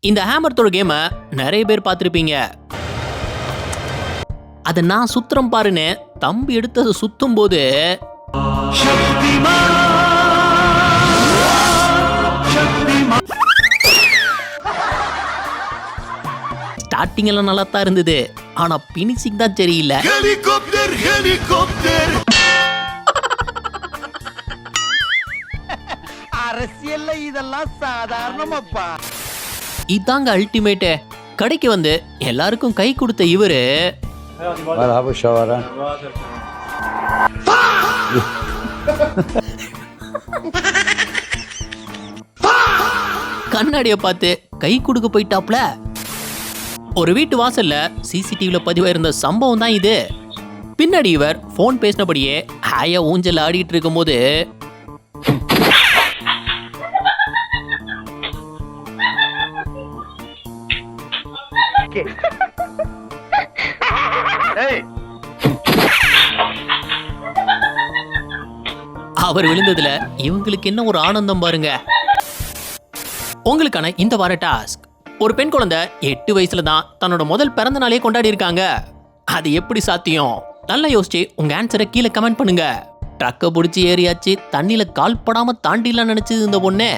இந்த hammer throw கேமை நிறைய பேர் பார்த்துருப்பீங்க. அதை நான் சுத்துறேன் பாருன்னு தம்பி எடுத்து அதை சுத்தும் போது ஸ்டார்டிங் எல்லாம் நல்லா தான் இருந்தது, ஆனா பினிஷிங் தான் சரியில்லை. அரசியல்ல இதெல்லாம் சாதாரணமாப்பா. இதாங்க அல்டிமேட். கடைக்கு வந்து எல்லாருக்கும் கை கொடுத்த இவரு கண்ணாடிய பார்த்து கை கொடுக்க போயிட்டாப்ல. ஒரு வீட்டு வாசல்ல சிசிடிவில பதிவாயிருந்த சம்பவம் தான் இது. பின்னாடி இவர் போன் பேசினபடியே ஹாயா ஊஞ்சல் ஆடிட்டு இருக்கும் போது அவர் விழுந்ததுல இவங்களுக்கு என்ன ஒரு ஆனந்தம் பாருங்க. உங்களுக்கான இந்த வார டாஸ்க், ஒரு பெண் குழந்தை 8 வயசுல தான் தன்னோட முதல் பிறந்த நாளே கொண்டாடி இருக்காங்க. அது எப்படி சாத்தியம்? நல்லா யோசிச்சு உங்க ஆன்சரை கீழே கமெண்ட் பண்ணுங்க. ட்ரக்க பிடிச்சி ஏறியாச்சு, தண்ணியில கால் படாம தாண்டிலாம் நினைச்சது இந்த பொண்ணு.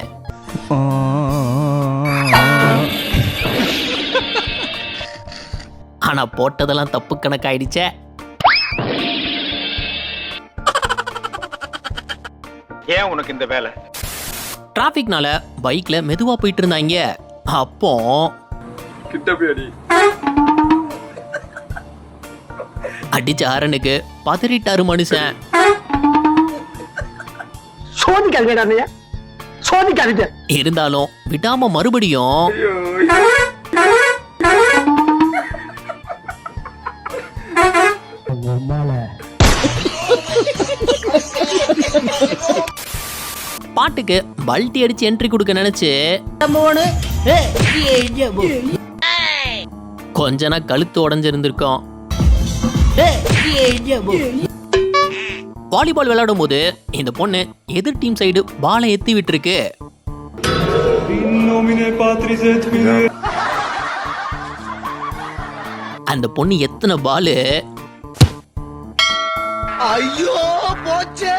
ஆனா போட்டதெல்லாம் தப்பு கணக்காயிடுச்சே. ஏன் உனக்கு இந்த வேலை? டிராபிக்னால பைக்ல மெதுவா போயிட்டு இருந்தாங்க. அப்போ அடிச்ச ஹாரனுக்கு பதறிட்டாரு மனுஷன். இருந்தாலும் விடாம மறுபடியும் பாட்டுக்கு பல்ட்டி அடிச்சு என்ட்ரி கொடுக்க நினைச்சு கொஞ்ச நாள் கழுத்து உடஞ்சிருந்திருக்கோம். வாலிபால் விளையாடும் போது இந்த பொண்ணு எதிர் டீம் சைடு பாலை எத்தி விட்டுருக்கு. அந்த பொண்ணு எத்தனை பாலு ஐயோ போச்சே.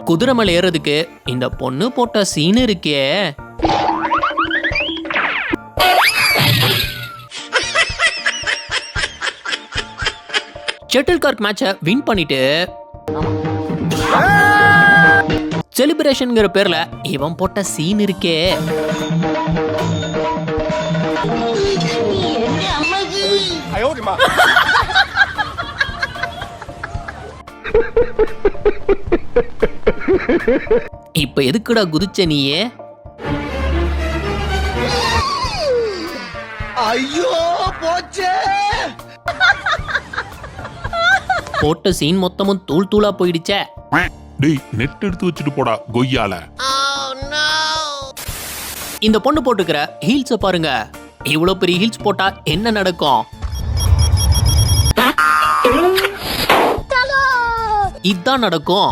குதிரை மேல ஏறதுக்கு இந்த பொண்ணு போட்ட சீன் இருக்கே. ஷட்டில் கார்க் மேட்சை வின் பண்ணிட்டு செலிப்ரேஷன்ங்கிற பேர்ல இவன் போட்ட சீன் இருக்கே. இப்ப எதுக்குடா குதிச்ச நீயே? ஐயோ போச்சே. போட்ட சீன் மொத்தமும் தூள் தூளா போயிடுச்சே. டேய் நெட் எடுத்து வச்சுட்டு போடா கொய்யால. இந்த பொண்ணு போட்டுக்கிற ஹீல்ஸ பாருங்க. இவ்வளவு பெரிய ஹீல்ஸ் போட்டா என்ன நடக்கும்? இதான் நடக்கும்.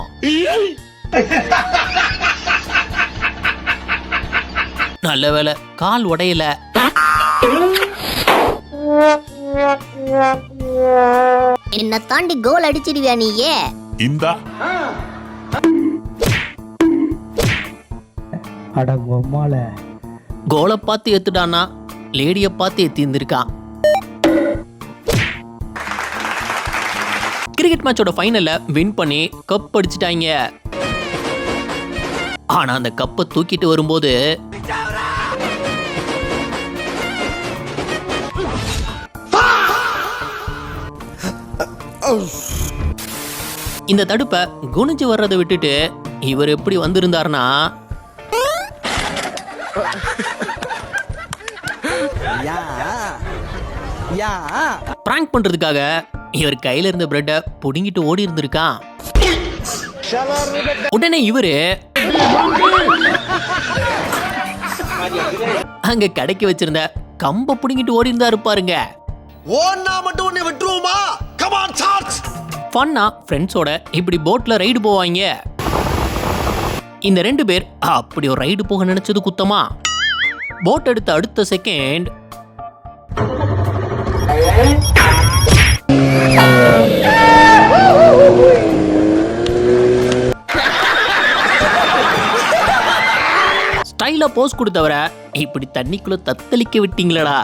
நல்ல வேளை கால் உடையல. என்ன தாண்டி கோல் அடிச்சிடுவியா நீயே? இந்தா கோலை பார்த்து ஏத்துட்டானா லேடிய பார்த்து ஏத்தி இருந்திருக்கான். கிரிக்கெட் மேட்சோட ஃபைனல்ல வின் பண்ணி கப் அடிச்சிட்டாங்க. ஆனா அந்த கப்பை தூக்கிட்டு வரும்போது இந்த தடுப்பை குனிஞ்சு வர்றதை விட்டுட்டு இவர் எப்படி வந்திருந்தாருன்னா பிராங்க் பண்றதுக்காக இவர் கையில இருந்த பிரெட்டை புடுங்கிட்டு ஓடி இருந்திருக்கான். உடனே இவரு அங்க கடைக்கு வச்சிருந்த கம்ப புடுங்கிட்டு ஓடி இருந்தாரு பாருங்க. ஃபன்னா ஃப்ரெண்ட்ஸோட இப்படி போட்ல ரைடு போவாங்க. இந்த 2 பேர் அப்படி ஒரு ரைடு போக நினைச்சது குத்தமா? போட் எடுத்த அடுத்த செகண்ட் ஸ்டைலா போஸ் கொடுத்தவரை இப்படி தண்ணிக்குள்ள தத்தளிக்க விட்டீங்களடா.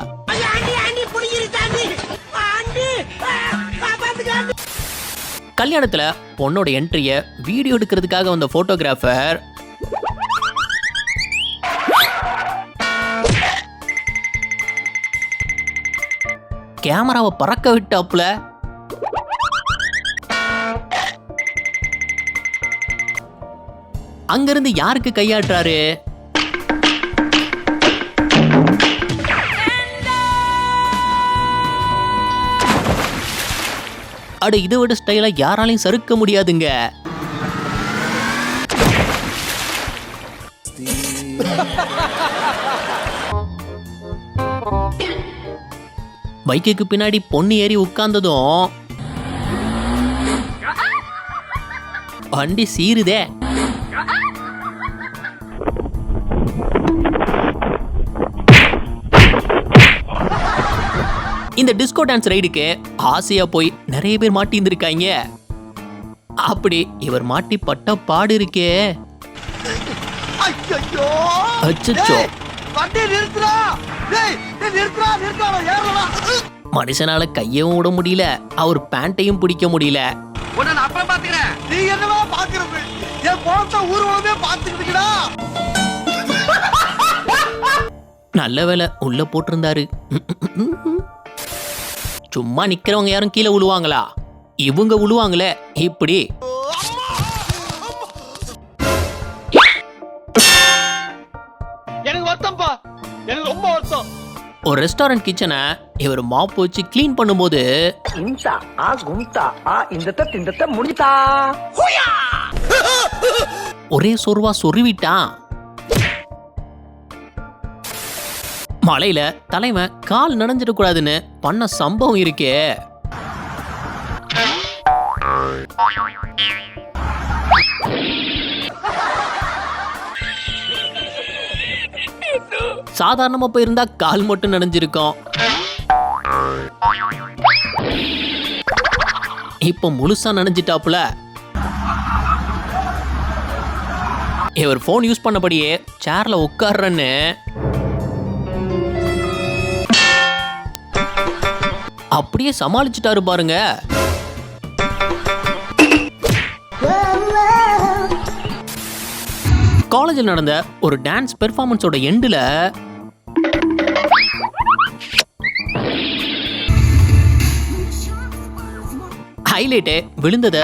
கல்யாணத்துல பொண்ணோட என்ட்ரிய வீடியோ எடுக்கிறதுக்காக வந்த போட்டோகிராஃபர் கேமராவை பறக்க விட்டாப்புல. அங்கிருந்து யாருக்கு கையாட்டுறாரு? அட இதை விட ஸ்டைலா யாராலையும் சறுக்க முடியாதுங்க. பைக்குக்கு பின்னாடி பொண்ணு ஏறி உட்கார்ந்ததும் வண்டி சீருதே. இந்த டிஸ்கோ டான்ஸ் ரைடுக்கு ஆசையா போய் நிறைய பேர் மாட்டி இருந்திருக்காங்க. அப்படி இவர் மாட்டி பட்ட பாடு இருக்கே. அச்சச்சோ, மனுஷனால கையவும் விட முடியல, அவர் பேண்டையும் பிடிக்க முடியல. நல்ல வேலை உள்ள போட்டிருந்தாரு. சும்மா நிக்கிறவங்க யாரும் கீழே விழுவாங்களா? இவங்க விழுவாங்களே இப்படி. எனக்கு வருத்தம்ப்பா, எனக்கு ரொம்ப வருத்தம். ஒரு ரெஸ்டாரண்ட் கிச்சனை இவர் மாப் வச்சு கிளீன் பண்ணும்போது ஒரே சொருவா சொருவிட்டான். மலையில தலைவன் கால் நனைஞ்சிடக்கூடாதுன்னு பண்ண சம்பவம் இருக்கே. சாதாரணமா போயிருந்தா கால் மட்டும் நனைஞ்சிருக்கும். இப்ப முழுசா நனைஞ்சிட்டாப்புல. இவர் போன் யூஸ் பண்ணபடியே சேர்ல உட்கார்றன்னு அப்படியே சமாளிச்சுட்டாரு பாருங்க. காலேஜில் நடந்த ஒரு டான்ஸ் பெர்ஃபார்மன்ஸோட எண்டுல ஹைலைட்டே விழுந்தத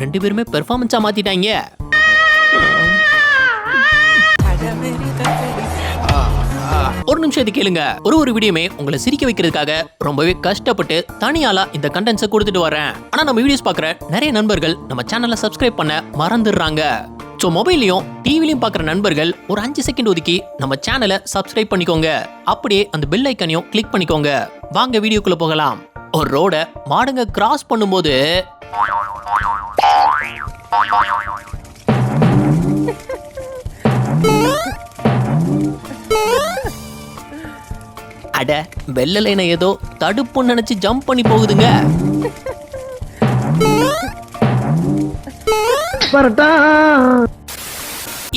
2 பேருமே பெர்ஃபார்மன்ஸா மாத்திட்டாங்க. ஒரு நிமிஷம் இது கேளுங்க. ஒரு வீடியோமே உங்களை சிரிக்க வைக்கிறதுக்காக ரொம்பவே கஷ்டப்பட்டு தனியாலா இந்த கண்டென்ட்ஸை கொடுத்துட்டு வரேன். ஆனா நம்ம வீடியோஸ் பார்க்குற நிறைய நண்பர்கள் நம்ம சேனலை சப்ஸ்கிரைப் பண்ண மறந்துடுறாங்க. ஸோ மொபைல்லையும் டிவிலையும் பார்க்குற நண்பர்கள் ஒரு 5 செகண்ட் ஒதுக்கி நம்ம சேனலை சப்ஸ்கிரைப் பண்ணிக்கோங்க. அப்படியே அந்த பெல் ஐக்கனையும் கிளிக் பண்ணிக்கோங்க. வாங்க வீடியோக்குள்ள போகலாம். ஒரு ரோட மாடுங்க கிராஸ் பண்ணும்போது அட வெள்ளை லைனை ஏதோ தடுப்புன்னு நினைச்சு ஜம்ப் பண்ணி போகுதுங்க.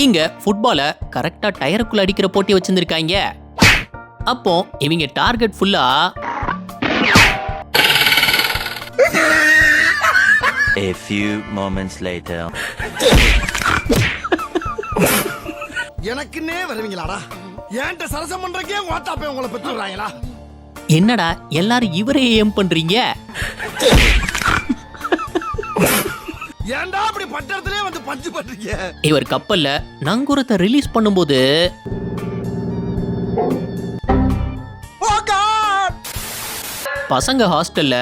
இங்க ஃபுட்பால கரெக்டா டயருக்குள்ள அடிக்கிற போட்டி வச்சிருந்திருக்காங்க. அப்போ இவங்க டார்கெட் ஃபுல்லா A few moments later. எனக்குன்னே வருவீங்களாடா? ஏன்ட்ட சரசம் பண்றக்கே வாட்டாப்பே உங்களை பெற்றுறாங்களா? என்னடா எல்லாரும் இவரே ஏம் பண்றீங்க? ஏன்டா அப்படி பட்டறதுலயே வந்து பஞ்சு பண்றீங்க? இவர் கப்பல்ல நங்கூரத்தை ரிலீஸ் பண்ணும்போது பசங்க ஹாஸ்டல்ல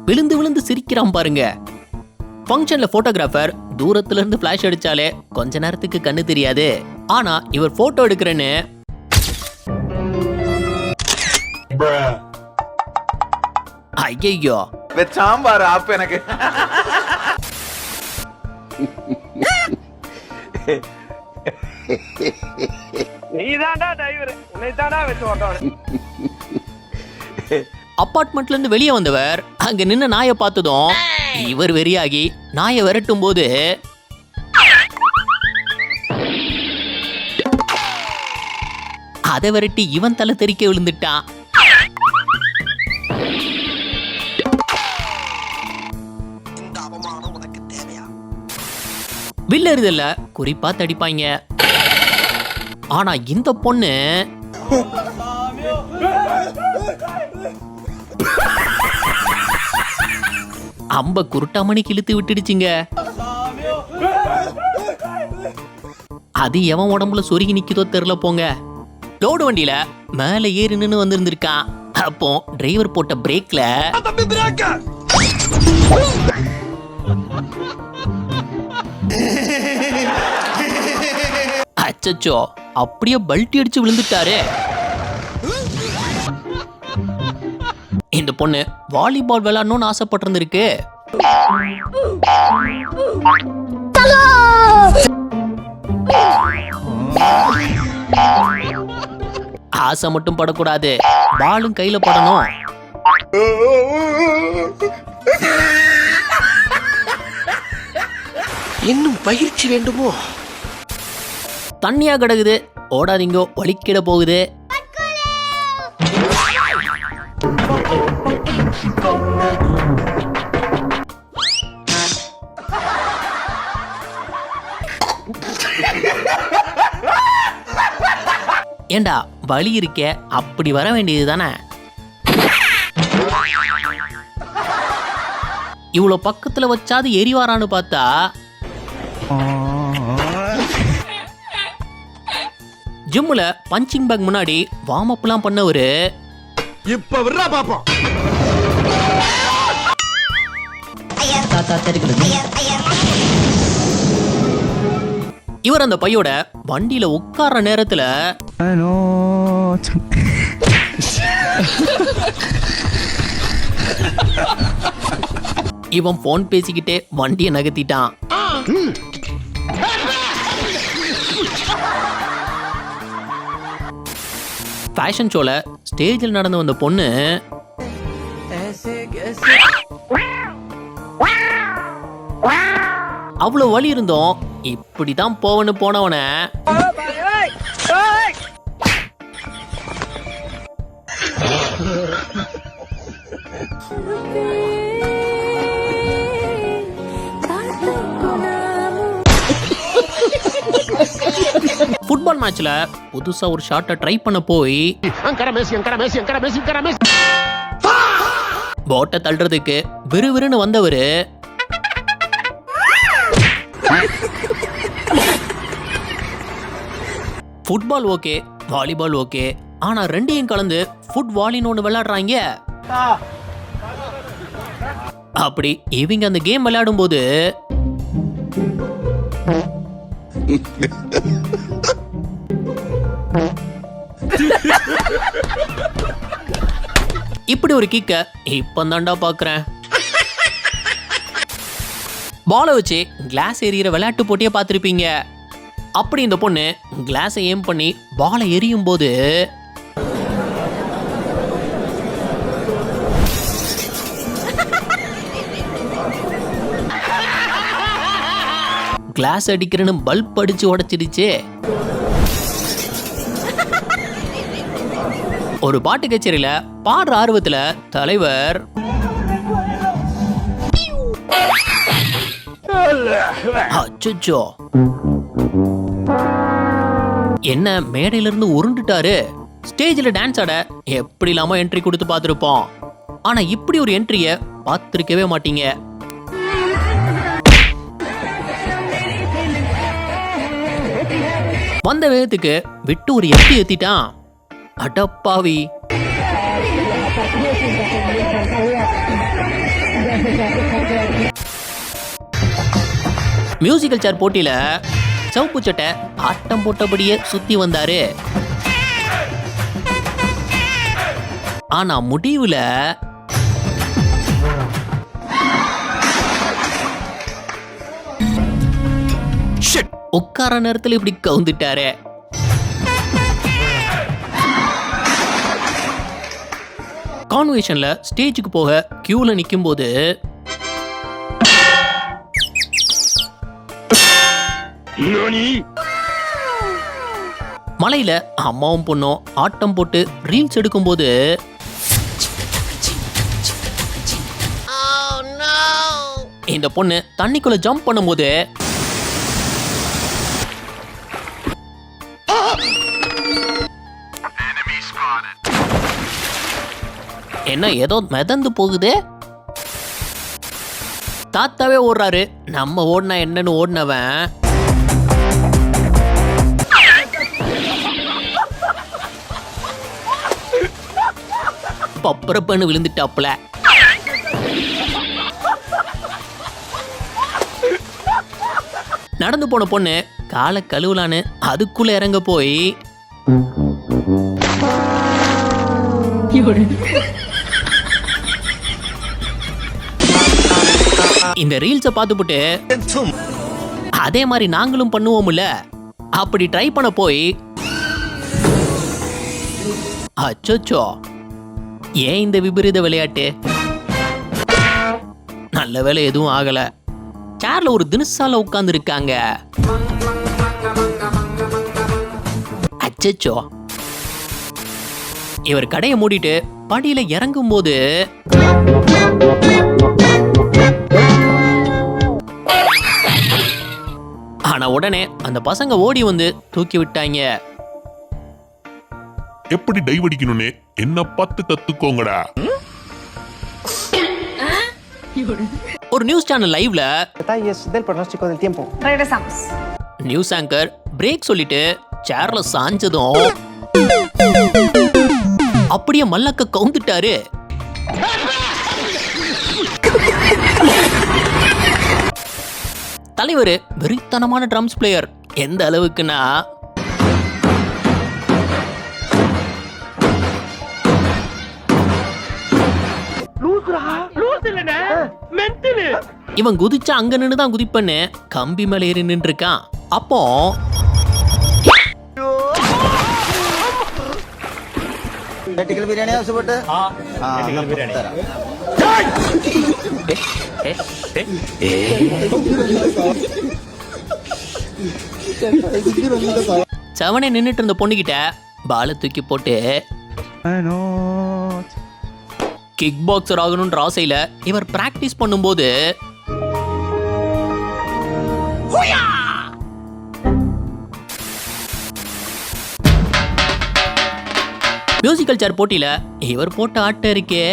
விழுந்து விழுந்து சிரிக்கிறான் பாருங்க. ஃபங்க்ஷன்ல போட்டோகிராஃபர் தூரத்துல இருந்து பிளாஷ் அடிச்சாலே கொஞ்ச நேரத்துக்கு கண்ணு தெரியாது. ஆனா இவர் போட்டோ எடுக்கிறேன்னு ஐயையோ, சாம்பார் ஆப் எனக்கு. நீதான்டா டிரைவர், உன்னைத்தான்டா வச்சு ஓட்டணும். அப்பார்ட்மெண்ட்ல இருந்து வெளியே வந்தவர் அங்க நின்ன நாயை பார்த்ததும் இவர் வெறியாகி நாயை விரட்டும் போது அதை விரட்டி இவன் தலை தெறிக்க விழுந்துட்டான். வில்லறிதல்ல குறிப்பா தடிப்பாங்க. ஆனா இந்த பொண்ணு அம்ப குருட்டாமணிக்கு இழுத்து விட்டுடுச்சுங்க. அது எவன் உடம்புல சொருகி நிக்குதோ தெரியல போங்க. லோடு வண்டியில மேல ஏறி நின்னு வந்திருந்திருக்கான். அப்போ டிரைவர் போட்ட பிரேக்ல அச்சச்சோ, அப்படியே பல்ட்டி அடிச்சு விழுந்துட்டாரு. இந்த பொண்ணு வாலிபால் விளையாடணும்னு ஆசைப்பட்டிருந்திருக்கு. ஆசை மட்டும் படக்கூடாது, பாலும் கையில படணும். இன்னும் பயிற்சி வேண்டுமோ? தண்ணியா கிடக்குது, ஓடாதீங்க, வலிக்கிட போகுது. ஏண்டா வலி இருக்க, அப்படி வர வேண்டியது தானே. இவ்வளோ பக்கத்துல வச்சாது எரிவாரான்னு பார்த்தா ஜிம்முல பஞ்சிங் பேக் முன்னாடி வார்ம் அப்லாம் பண்ணவரு இப்ப விடுறா பாப்போம். இவர் அந்த பையோட வண்டியில உட்கார்ற நேரத்துல இவன் போன் பேசிக்கிட்டே வண்டியை நகர்த்திட்டான். ஃபேஷன் ஷோல ஸ்டேஜில் நடந்து வந்த பொண்ணு அவ்வளவு வலி இருந்தோம் இப்படிதான் போவன்னு போனவன ஃபுட்பால் மேட்ச்ல புதுசா ஒரு ஷாட்டை ட்ரை பண்ண போய் போட்டை தள்ளுறதுக்கு விறுவிறுன்னு வந்தவரு ஃபுட்பால் ஓகே, வாலிபால் ஓகே, ஆனா ரெண்டையும் கலந்து ஃபுட் வாலின்னு ஒன்று விளையாடுறாங்க. அப்படி இவங்க அந்த கேம் விளையாடும் போது இப்படி ஒரு கிக்க இப்பந்தாண்டா பாக்குறேன். பாலை வச்சு கிளாஸ் எறிகிற விளையாட்டு போட்டியை பார்த்துருப்பீங்க. அப்படி இந்த பொண்ணு கிளாஸை ஏம் பண்ணி பாலை எரியும் போது கிளாஸ் அடிக்கிறேன்னு பல்ப் அடிச்சு உடைச்சிடுச்சு. ஒரு பாட்டு கச்சேரியில பாடுற ஆர்வத்துல தலைவர் அச்சோ என்ன மேடையில இருந்து உருண்டுட்டாரு. ஸ்டேஜ்ல டான்ஸ் ஆட எப்படி இல்லாம என்ட்ரி கொடுத்து பார்த்திருப்போம். ஆனா இப்படி ஒரு என்ட்ரிய பார்த்திருக்கவே மாட்டீங்க. வந்த வேகத்துக்கு விட்டு ஒரு எத்தி ஏத்திட்டான். அடப்பாவி, மியூசிக்கல் சேர் போட்டியில சவுப்பு சட்டை ஆட்டம் போட்டபடியே சுத்தி வந்தாரு. ஆனா முடிவுல உட்கார நேரத்துல இப்படி கவுந்துட்டாரு. கான்வென்ஷன்ல ஸ்டேஜுக்கு போக கியூல நிக்கும் போது மலையில அம்மாவும் பொண்ணும் ஆட்டம் போட்டு ரீல்ஸ் எடுக்கும் போது இந்த பொண்ணு தண்ணிக்குள்ள ஜம்ப் பண்ணும்போது என்ன ஏதோ மிதந்து போகுது. தாத்தாவே ஓடுறாரு. நம்ம ஓடினா என்னன்னு ஓடினவன் பப்பரப்பன்னு விழுந்துட்டாப்புல. நடந்து போன பொண்ணு காலை கழுவலான்னு அதுக்குள்ள இறங்க போய் இந்த ரீல்ஸை பார்த்துப்புட்டு அதே மாதிரி நாங்களும் பண்ணுவோம்ல, அப்படி ட்ரை பண்ண போய் அச்சோ ஏன் இந்த விபரீத விளையாட்டு. நல்ல வேலை எதுவும் ஆகல. சேர்ல ஒரு தினசால உட்கார்ந்து இருக்காங்க. அச்சோ இவர் கடையை மூடிட்டு படியில இறங்கும் போது ஆனா உடனே அந்த பசங்க ஓடி வந்து தூக்கி விட்டாங்க. எப்படி டைவ் அடிக்கணும்னு என்ன பார்த்து கத்துக்கோங்கடா. ஒரு நியூஸ் சேனல் லைவ்ல Detalles del pronóstico del tiempo. Regresamos. News anchor break சொல்லிட்டு சேர்ல சாஞ்சதும் அப்படியே மல்லக்க கவுந்துட்டாரு. தலைவர் வெறித்தனமான ட்ரம்ஸ் பிளேயர். எந்த அளவுக்குன்னா இவன் குதிச்சா அங்க நின்று தான் குதிப்பன்னு கம்பி மேல ஏறி நின்று இருக்கான். அப்போ Vertical biryani also but vertical biryani. செவனே நின்னுட்டு இருந்த பொண்ணுகிட்ட பால தூக்கி போட்டு கிக் பாக்ஸர் ஆகணும்ன்ற ஆசையில இவர் பிராக்டிஸ் பண்ணும்போது மியூசிக்கல் சேர் போட்டியில இவர் போட்ட ஆட்ட இருக்கே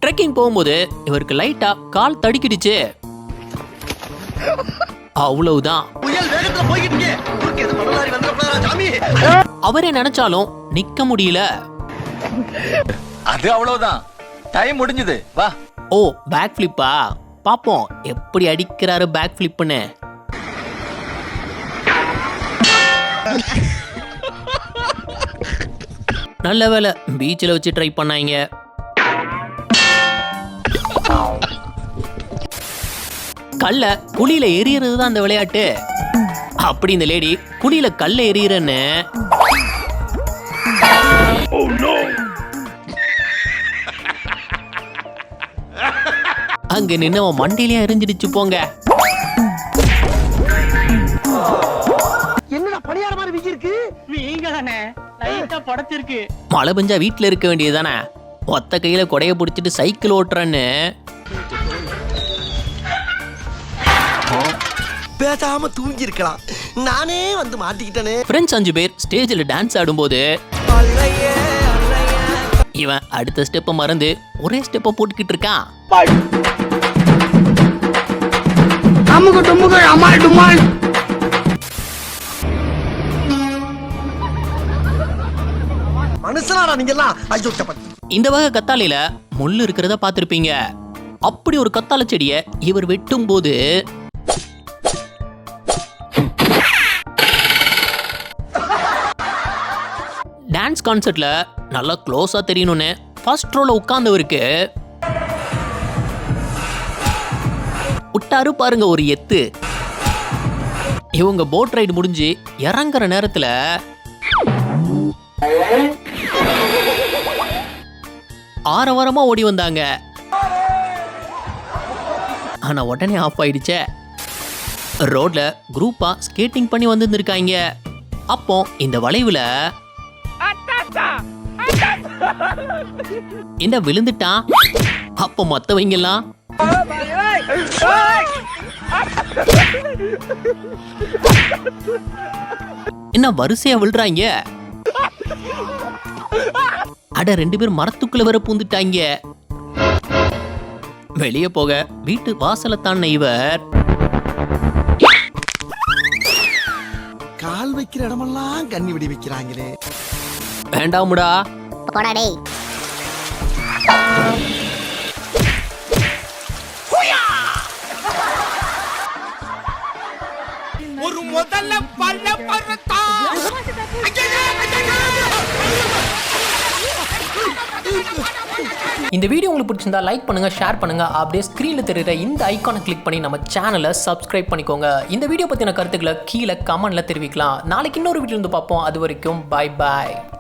ட்ரெக்கிங் போகும்போது இவருக்கு லைட்டா கால் தடிக்கிடுச்சு. அவ்வளவுதான். அவரே நினைச்சாலும் நிக்க முடியல. அது அவ்வளவுதான், டைம் முடிஞ்சது, வா. ஓ, பேக் ஃபிளிப்பா? பாப்போம் எப்படி அடிக்கிறாரு பேக் ஃபிளிப்னு. நல்ல வேலை பீச்சில் வச்சு ட்ரை பண்ணாங்க. கல்ல குழியில எரியறது தான் அந்த விளையாட்டு. அப்படி இந்த லேடி குழியில கல்ல எரியறன்னு அங்க நின்று அவன் மண்டையிலே எரிஞ்சிடுச்சு போங்க. என்னடா பணியார மாதிரி வீங்கி இருக்கு? வீங்க தானே லைட்டா படச்சிருக்கு. மழை பெஞ்சா வீட்டுல இருக்க வேண்டியதுதானே. ஒத்த கையில கொடைய பிடிச்சிட்டு சைக்கிள் ஓட்டுறன்னு பேசாம தூங்கி இருக்கலாம். நானே வந்து மாட்டிக்கிட்டனே. ஃப்ரெண்ட்ஸ் 5 பேர் ஸ்டேஜில் டான்ஸ் ஆடும்போது இவன் அடுத்த ஸ்டெப்பை மறந்து ஒரே ஸ்டெப்பை போட்டுக்கிட்டு இருக்கான். மனுஷனாடா நீங்க எல்லாம். ஐயோ சப்பா. இந்த வகை கத்தாழையில முள்ளு இருக்கிறத பார்த்திருப்பீங்க. அப்படி ஒரு கத்தாழை செடியை இவர் வெட்டும் போது டான்ஸ் கான்சர்ட்ல நல்லா க்ளோஸா தெரியணும்னு ஃபர்ஸ்ட் ரோல உட்கார்ந்தவருக்கு விட்டாரு பாருங்க ஒரு எத்து. இவங்க போட் ரைடு முடிஞ்சு இறங்குற நேரத்துல ஆரவாரமா ஓடி வந்தாங்க. ஆனா உடனே ஆஃப் ஆயிடுச்சே. ரோட்ல குரூப்பா ஸ்கேட்டிங் பண்ணி வந்திருந்திருக்காங்க. அப்போ இந்த வளைவுல என்ன விழுந்துட்டான். அப்போ மத்தவங்க எல்லாம் என்ன வரிசையா விழுறாங்க. அட 2 பேர் மரத்துக்குள்ள வர பூந்துட்டாங்க. வெளியே போக வீட்டு வாசலை தாண்ட இவர் கால் வைக்கிற இடமெல்லாம் கண்ணி விடி வைக்கிறாங்களே. வேண்டாமுடா. போடா டேய். ஒரு முதல்ல பல்ல பறத்தா. இந்த வீடியோ உங்களுக்கு பிடிச்சிருந்தா லைக் பண்ணுங்க, ஷேர் பண்ணுங்க. அப்படியே ஸ்க்ரீன்ல தெரியுற இந்த ஐகானை கிளிக் பண்ணி நம்ம சேனலை சப்ஸ்கிரைப் பண்ணிக்கோங்க. இந்த வீடியோ பத்தின கருத்துக்களை கீழே கமெண்ட்ல தெரிவிக்கலாம். நாளைக்கு இன்னொரு வீடியோ வந்து பார்ப்போம். அது வரைக்கும் பை பாய்.